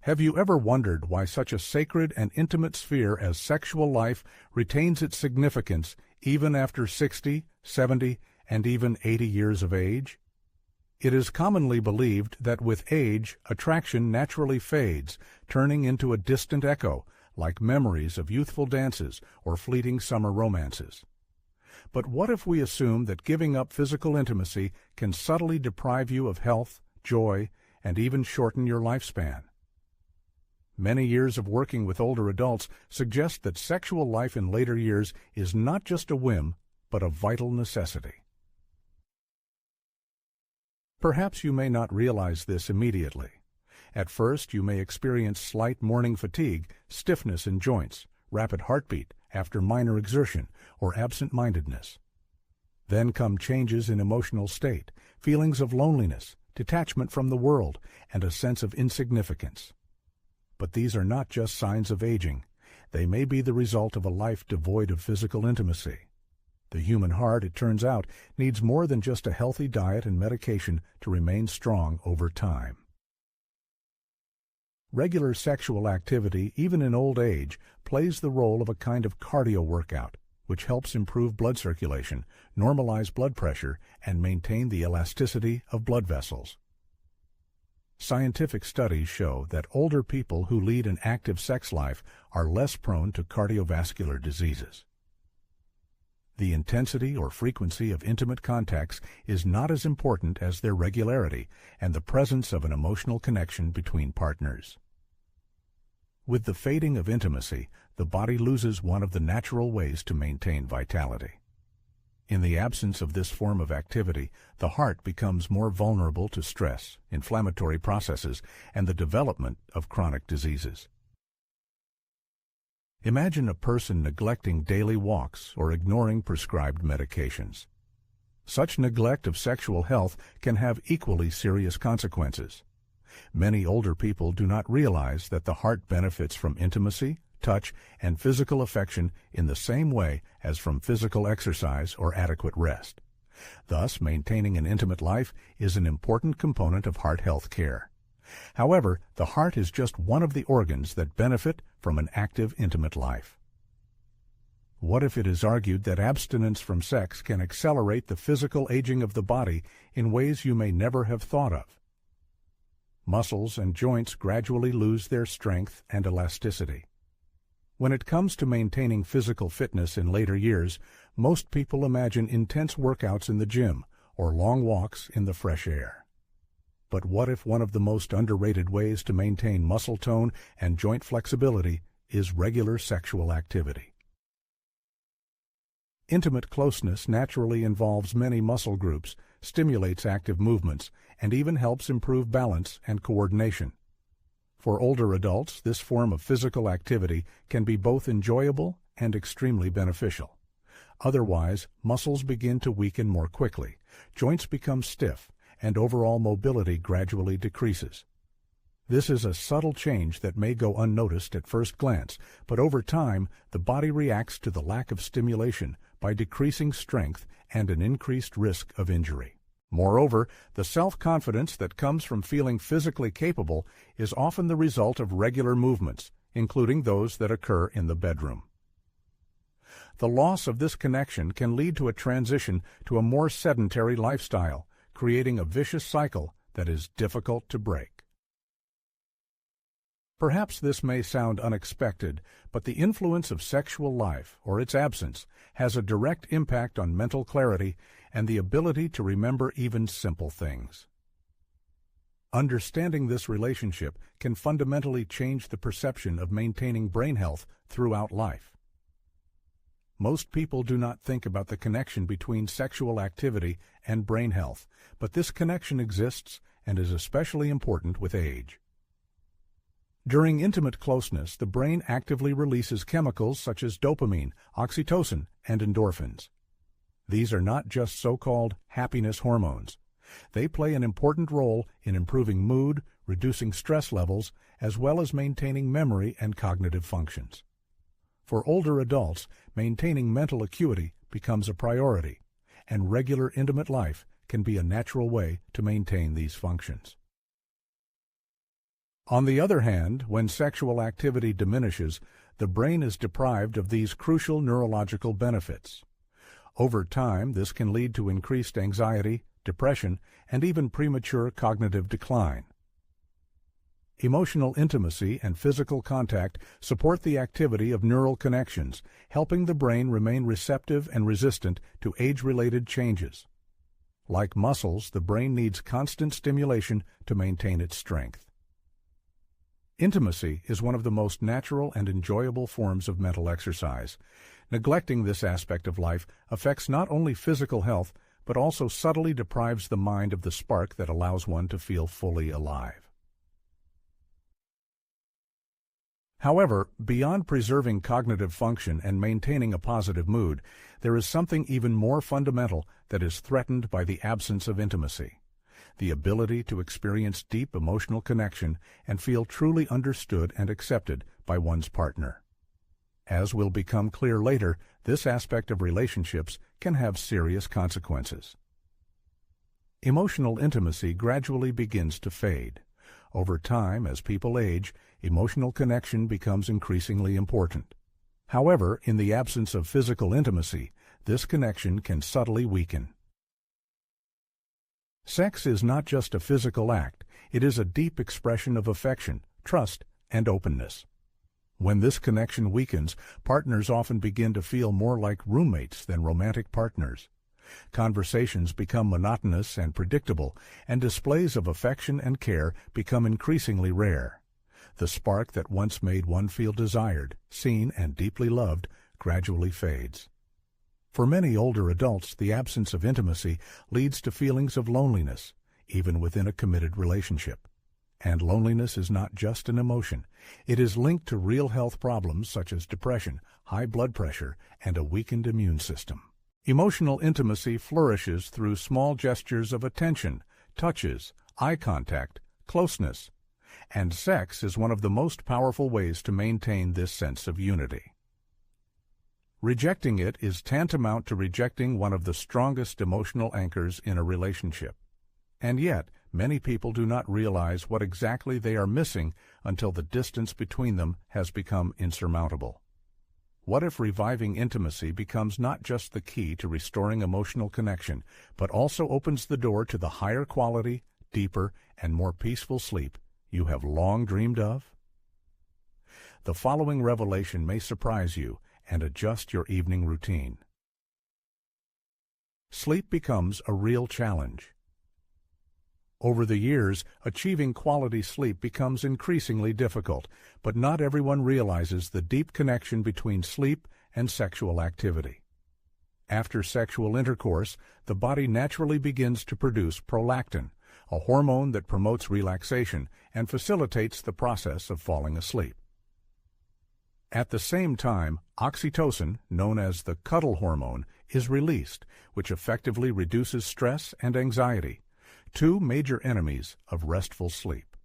Have you ever wondered why such a sacred and intimate sphere as sexual life retains its significance even after 60, 70, and even 80 years of age? It is commonly believed that with age, attraction naturally fades, turning into a distant echo, like memories of youthful dances or fleeting summer romances. But what if we assume that giving up physical intimacy can subtly deprive you of health, joy, and even shorten your lifespan? Many years of working with older adults suggest that sexual life in later years is not just a whim, but a vital necessity. Perhaps you may not realize this immediately. At first, you may experience slight morning fatigue, stiffness in joints, rapid heartbeat after minor exertion, or absent-mindedness. Then come changes in emotional state, feelings of loneliness, detachment from the world, and a sense of insignificance. But these are not just signs of aging. They may be the result of a life devoid of physical intimacy. The human heart, it turns out, needs more than just a healthy diet and medication to remain strong over time. Regular sexual activity, even in old age, plays the role of a kind of cardio workout, which helps improve blood circulation, normalize blood pressure, and maintain the elasticity of blood vessels. Scientific studies show that older people who lead an active sex life are less prone to cardiovascular diseases. The intensity or frequency of intimate contacts is not as important as their regularity and the presence of an emotional connection between partners. With the fading of intimacy, the body loses one of the natural ways to maintain vitality. In the absence of this form of activity, the heart becomes more vulnerable to stress, inflammatory processes, and the development of chronic diseases. Imagine a person neglecting daily walks or ignoring prescribed medications. Such neglect of sexual health can have equally serious consequences. Many older people do not realize that the heart benefits from intimacy, touch, and physical affection in the same way as from physical exercise or adequate rest. Thus, maintaining an intimate life is an important component of heart health care. However, the heart is just one of the organs that benefit from an active, intimate life. What if it is argued that abstinence from sex can accelerate the physical aging of the body in ways you may never have thought of? Muscles and joints gradually lose their strength and elasticity. When it comes to maintaining physical fitness in later years, most people imagine intense workouts in the gym or long walks in the fresh air. But what if one of the most underrated ways to maintain muscle tone and joint flexibility is regular sexual activity? Intimate closeness naturally involves many muscle groups, stimulates active movements, and even helps improve balance and coordination. For older adults, this form of physical activity can be both enjoyable and extremely beneficial. Otherwise, muscles begin to weaken more quickly, joints become stiff, and overall mobility gradually decreases. This is a subtle change that may go unnoticed at first glance, but over time, the body reacts to the lack of stimulation by decreasing strength and an increased risk of injury. Moreover, the self-confidence that comes from feeling physically capable is often the result of regular movements, including those that occur in the bedroom. The loss of this connection can lead to a transition to a more sedentary lifestyle, creating a vicious cycle that is difficult to break. Perhaps this may sound unexpected, but the influence of sexual life, or its absence, has a direct impact on mental clarity and the ability to remember even simple things. Understanding this relationship can fundamentally change the perception of maintaining brain health throughout life. Most people do not think about the connection between sexual activity and brain health, but this connection exists and is especially important with age. During intimate closeness, the brain actively releases chemicals such as dopamine, oxytocin, and endorphins. These are not just so-called happiness hormones. They play an important role in improving mood, reducing stress levels, as well as maintaining memory and cognitive functions. For older adults, maintaining mental acuity becomes a priority, and regular intimate life can be a natural way to maintain these functions. On the other hand, when sexual activity diminishes, the brain is deprived of these crucial neurological benefits. Over time, this can lead to increased anxiety, depression, and even premature cognitive decline. Emotional intimacy and physical contact support the activity of neural connections, helping the brain remain receptive and resistant to age-related changes. Like muscles, the brain needs constant stimulation to maintain its strength. Intimacy is one of the most natural and enjoyable forms of mental exercise. Neglecting this aspect of life affects not only physical health, but also subtly deprives the mind of the spark that allows one to feel fully alive. However, beyond preserving cognitive function and maintaining a positive mood, there is something even more fundamental that is threatened by the absence of intimacy: the ability to experience deep emotional connection and feel truly understood and accepted by one's partner. As will become clear later, this aspect of relationships can have serious consequences. Emotional intimacy gradually begins to fade. Over time, as people age, emotional connection becomes increasingly important. However, in the absence of physical intimacy, this connection can subtly weaken. Sex is not just a physical act, it is a deep expression of affection, trust, and openness. When this connection weakens, partners often begin to feel more like roommates than romantic partners. Conversations become monotonous and predictable, and displays of affection and care become increasingly rare. The spark that once made one feel desired, seen, and deeply loved gradually fades. For many older adults, the absence of intimacy leads to feelings of loneliness, even within a committed relationship. And loneliness is not just an emotion. It is linked to real health problems such as depression, high blood pressure, and a weakened immune system. Emotional intimacy flourishes through small gestures of attention, touches, eye contact, closeness, and sex is one of the most powerful ways to maintain this sense of unity. Rejecting it is tantamount to rejecting one of the strongest emotional anchors in a relationship. And yet, many people do not realize what exactly they are missing until the distance between them has become insurmountable. What if reviving intimacy becomes not just the key to restoring emotional connection, but also opens the door to the higher quality, deeper, and more peaceful sleep you have long dreamed of? The following revelation may surprise you and adjust your evening routine. Sleep becomes a real challenge. Over the years, achieving quality sleep becomes increasingly difficult, but not everyone realizes the deep connection between sleep and sexual activity. After sexual intercourse, the body naturally begins to produce prolactin, a hormone that promotes relaxation and facilitates the process of falling asleep. At the same time, oxytocin, known as the cuddle hormone, is released, which effectively reduces stress and anxiety, two major enemies of restful sleep.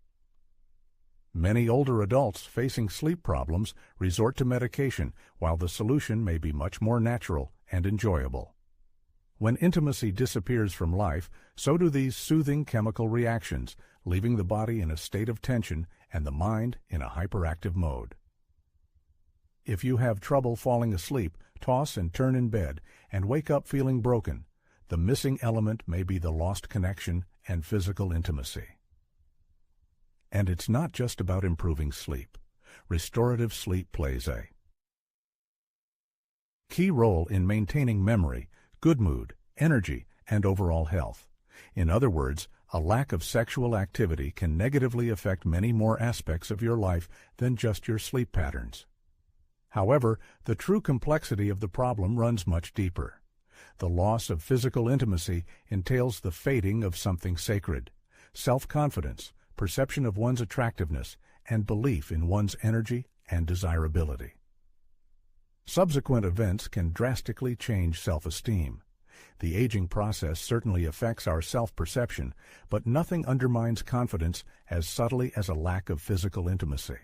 Many older adults facing sleep problems resort to medication, while the solution may be much more natural and enjoyable. When intimacy disappears from life, so do these soothing chemical reactions, leaving the body in a state of tension and the mind in a hyperactive mode. If you have trouble falling asleep, toss and turn in bed and wake up feeling broken. The missing element may be the lost connection and physical intimacy. And it's not just about improving sleep. Restorative sleep plays a key role in maintaining memory, good mood, energy, and overall health. In other words, a lack of sexual activity can negatively affect many more aspects of your life than just your sleep patterns. However, the true complexity of the problem runs much deeper. The loss of physical intimacy entails the fading of something sacred: self-confidence, perception of one's attractiveness, and belief in one's energy and desirability. Subsequent events can drastically change self-esteem. The aging process certainly affects our self-perception, but nothing undermines confidence as subtly as a lack of physical intimacy.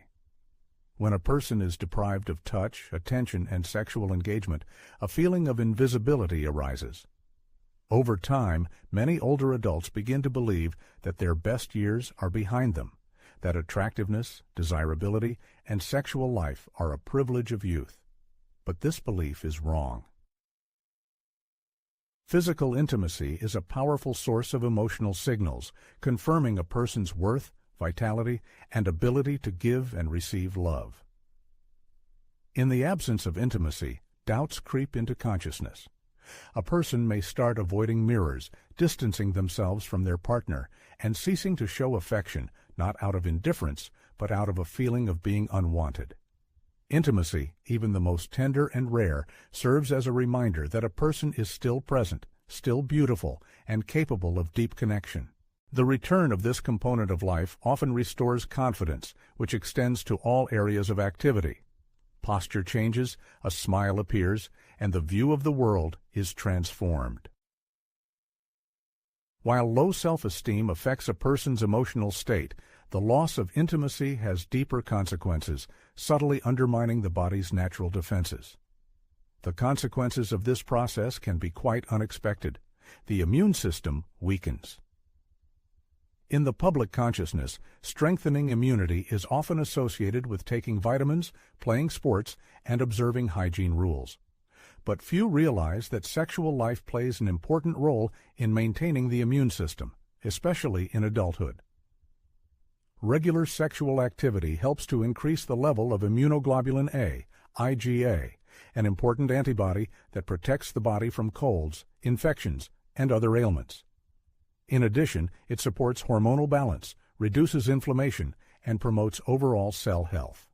When a person is deprived of touch, attention, and sexual engagement, a feeling of invisibility arises. Over time, many older adults begin to believe that their best years are behind them. that attractiveness, desirability, and sexual life are a privilege of youth. But this belief is wrong. Physical intimacy is a powerful source of emotional signals, confirming a person's worth, vitality, and ability to give and receive love. In the absence of intimacy, doubts creep into consciousness. A person may start avoiding mirrors, distancing themselves from their partner, and ceasing to show affection, not out of indifference, but out of a feeling of being unwanted. Intimacy, even the most tender and rare, serves as a reminder that a person is still present, still beautiful, and capable of deep connection. The return of this component of life often restores confidence, which extends to all areas of activity. Posture changes, a smile appears, and the view of the world is transformed. While low self-esteem affects a person's emotional state, the loss of intimacy has deeper consequences, subtly undermining the body's natural defenses. The consequences of this process can be quite unexpected. The immune system weakens. In the public consciousness, strengthening immunity is often associated with taking vitamins, playing sports, and observing hygiene rules. But few realize that sexual life plays an important role in maintaining the immune system, especially in adulthood. Regular sexual activity helps to increase the level of immunoglobulin A, IgA, an important antibody that protects the body from colds, infections, and other ailments. In addition, it supports hormonal balance, reduces inflammation, and promotes overall cell health.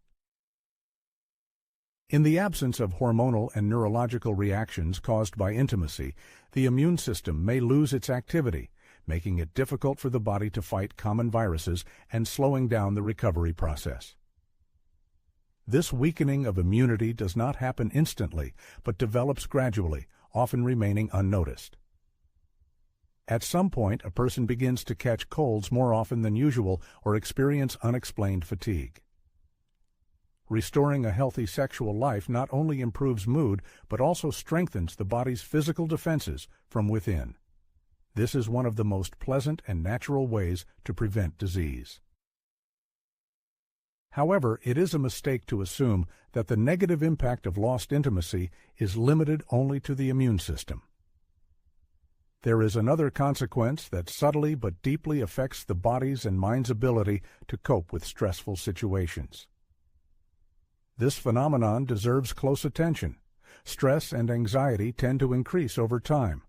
In the absence of hormonal and neurological reactions caused by intimacy, the immune system may lose its activity, making it difficult for the body to fight common viruses and slowing down the recovery process. This weakening of immunity does not happen instantly, but develops gradually, often remaining unnoticed. At some point, a person begins to catch colds more often than usual or experience unexplained fatigue. Restoring a healthy sexual life not only improves mood, but also strengthens the body's physical defenses from within. This is one of the most pleasant and natural ways to prevent disease. However, it is a mistake to assume that the negative impact of lost intimacy is limited only to the immune system. There is another consequence that subtly but deeply affects the body's and mind's ability to cope with stressful situations. This phenomenon deserves close attention. Stress and anxiety tend to increase over time.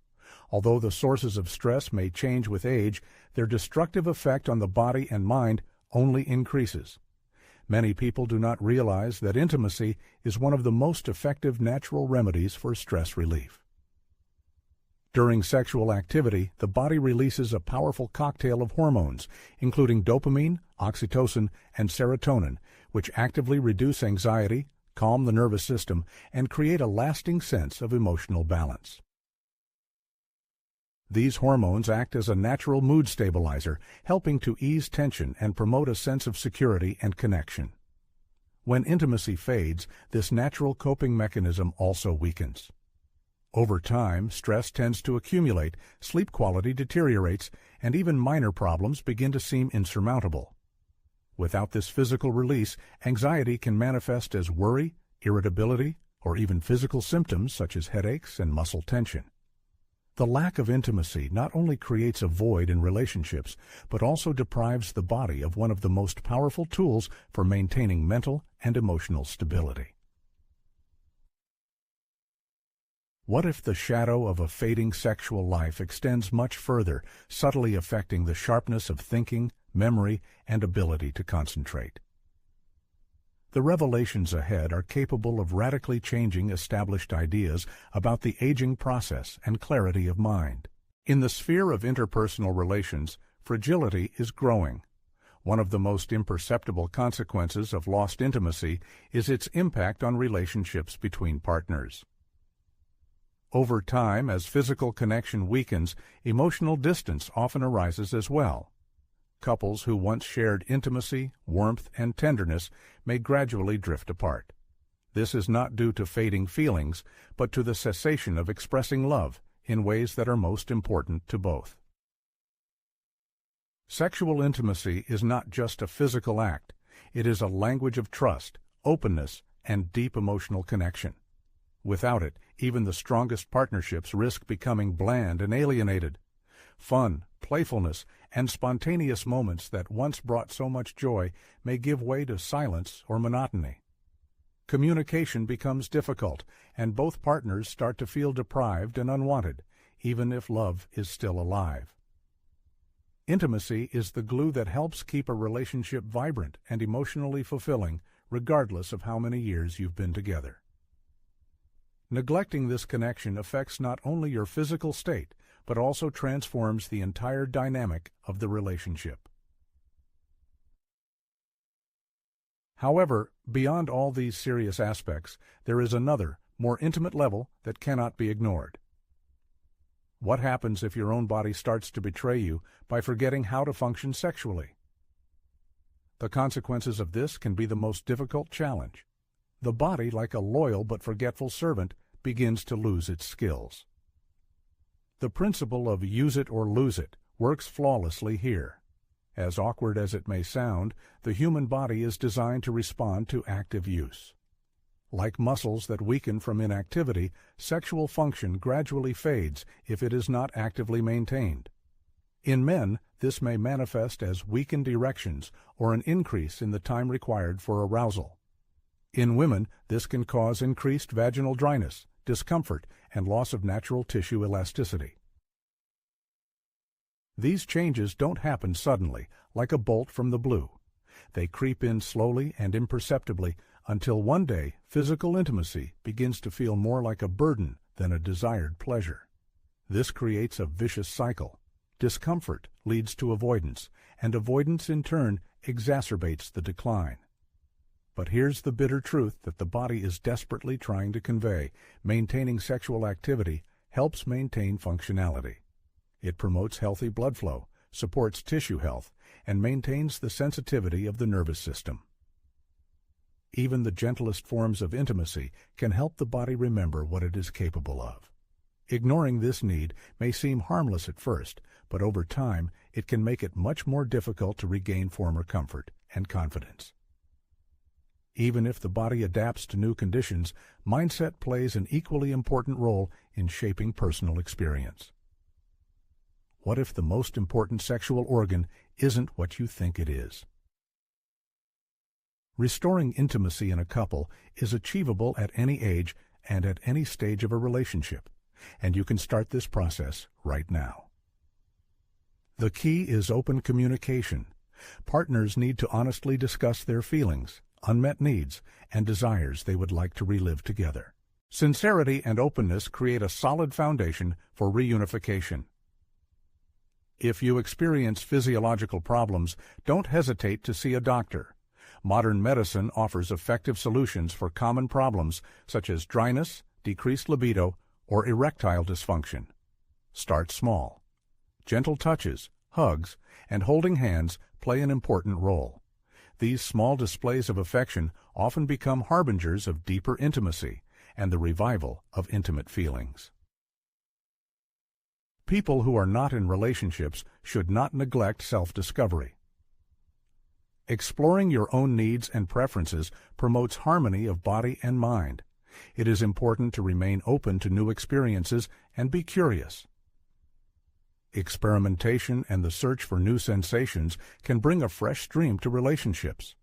Although the sources of stress may change with age, their destructive effect on the body and mind only increases. Many people do not realize that intimacy is one of the most effective natural remedies for stress relief. During sexual activity, the body releases a powerful cocktail of hormones, including dopamine, oxytocin, and serotonin, which actively reduce anxiety, calm the nervous system, and create a lasting sense of emotional balance. These hormones act as a natural mood stabilizer, helping to ease tension and promote a sense of security and connection. When intimacy fades, this natural coping mechanism also weakens. Over time, stress tends to accumulate, sleep quality deteriorates, and even minor problems begin to seem insurmountable. Without this physical release, anxiety can manifest as worry, irritability, or even physical symptoms such as headaches and muscle tension. The lack of intimacy not only creates a void in relationships, but also deprives the body of one of the most powerful tools for maintaining mental and emotional stability. What if the shadow of a fading sexual life extends much further, subtly affecting the sharpness of thinking, memory, and ability to concentrate? The revelations ahead are capable of radically changing established ideas about the aging process and clarity of mind. In the sphere of interpersonal relations, fragility is growing. One of the most imperceptible consequences of lost intimacy is its impact on relationships between partners. Over time, as physical connection weakens, emotional distance often arises as well. Couples who once shared intimacy, warmth, and tenderness may gradually drift apart. This is not due to fading feelings, but to the cessation of expressing love in ways that are most important to both. Sexual intimacy is not just a physical act. It is a language of trust, openness, and deep emotional connection. Without it, even the strongest partnerships risk becoming bland and alienated. Fun, playfulness, and spontaneous moments that once brought so much joy may give way to silence or monotony. Communication becomes difficult, and both partners start to feel deprived and unwanted, even if love is still alive. Intimacy is the glue that helps keep a relationship vibrant and emotionally fulfilling, regardless of how many years you've been together. Neglecting this connection affects not only your physical state, but also transforms the entire dynamic of the relationship. However, beyond all these serious aspects, there is another, more intimate level that cannot be ignored. What happens if your own body starts to betray you by forgetting how to function sexually? The consequences of this can be the most difficult challenge. The body, like a loyal but forgetful servant, begins to lose its skills. The principle of use it or lose it works flawlessly here. As awkward as it may sound, the human body is designed to respond to active use. Like muscles that weaken from inactivity, sexual function gradually fades if it is not actively maintained. In men, this may manifest as weakened erections or an increase in the time required for arousal. In women, this can cause increased vaginal dryness, discomfort, and loss of natural tissue elasticity. These changes don't happen suddenly, like a bolt from the blue. They creep in slowly and imperceptibly until one day physical intimacy begins to feel more like a burden than a desired pleasure. This creates a vicious cycle. Discomfort leads to avoidance, and avoidance in turn exacerbates the decline. But here's the bitter truth that the body is desperately trying to convey. Maintaining sexual activity helps maintain functionality. It promotes healthy blood flow, supports tissue health, and maintains the sensitivity of the nervous system. Even the gentlest forms of intimacy can help the body remember what it is capable of. Ignoring this need may seem harmless at first, but over time it can make it much more difficult to regain former comfort and confidence. Even if the body adapts to new conditions, mindset plays an equally important role in shaping personal experience. What if the most important sexual organ isn't what you think it is? Restoring intimacy in a couple is achievable at any age and at any stage of a relationship, and you can start this process right now. The key is open communication. Partners need to honestly discuss their feelings, unmet needs, and desires they would like to relive together. Sincerity and openness create a solid foundation for reunification. If you experience physiological problems, don't hesitate to see a doctor. Modern medicine offers effective solutions for common problems such as dryness, decreased libido, or erectile dysfunction. Start small. Gentle touches, hugs, and holding hands play an important role. These small displays of affection often become harbingers of deeper intimacy and the revival of intimate feelings. People who are not in relationships should not neglect self-discovery. Exploring your own needs and preferences promotes harmony of body and mind. It is important to remain open to new experiences and be curious. Experimentation and the search for new sensations can bring a fresh stream to relationships.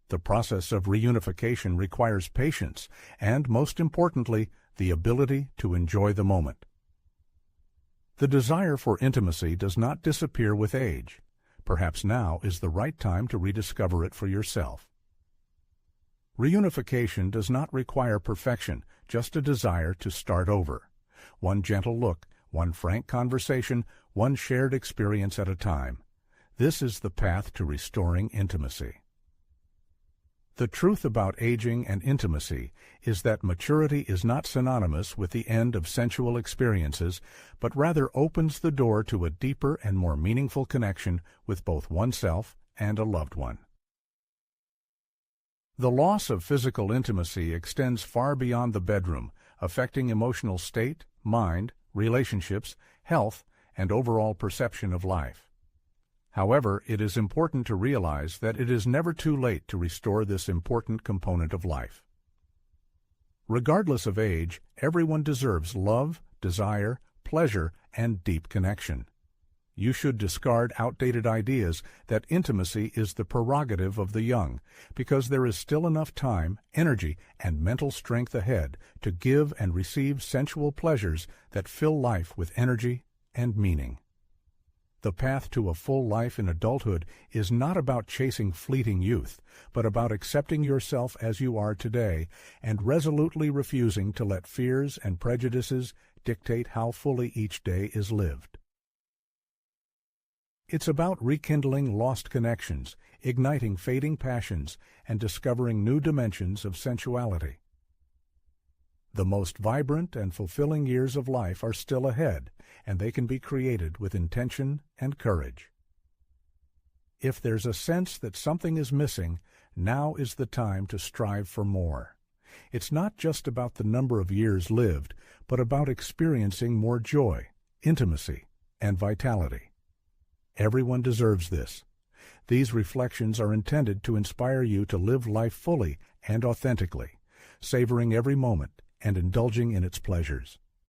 The process of reunification requires patience and, most importantly, the ability to enjoy the moment. The desire for intimacy does not disappear with age. Perhaps now is the right time to rediscover it for yourself. Reunification does not require perfection, just a desire to start over. One gentle look, one frank conversation, one shared experience at a time. This is the path to restoring intimacy. The truth about aging and intimacy is that maturity is not synonymous with the end of sensual experiences, but rather opens the door to a deeper and more meaningful connection with both oneself and a loved one. The loss of physical intimacy extends far beyond the bedroom, affecting emotional state, mind, relationships, health, and overall perception of life. However, it is important to realize that it is never too late to restore this important component of life. Regardless of age, everyone deserves love, desire, pleasure, and deep connection. You should discard outdated ideas that intimacy is the prerogative of the young, because there is still enough time, energy, and mental strength ahead to give and receive sensual pleasures that fill life with energy and meaning. The path to a full life in adulthood is not about chasing fleeting youth, but about accepting yourself as you are today and resolutely refusing to let fears and prejudices dictate how fully each day is lived. It's about rekindling lost connections, igniting fading passions, and discovering new dimensions of sensuality. The most vibrant and fulfilling years of life are still ahead, and they can be created with intention and courage. If there's a sense that something is missing, now is the time to strive for more. It's not just about the number of years lived, but about experiencing more joy, intimacy, and vitality. Everyone deserves this. These reflections are intended to inspire you to live life fully and authentically, savoring every moment and indulging in its pleasures.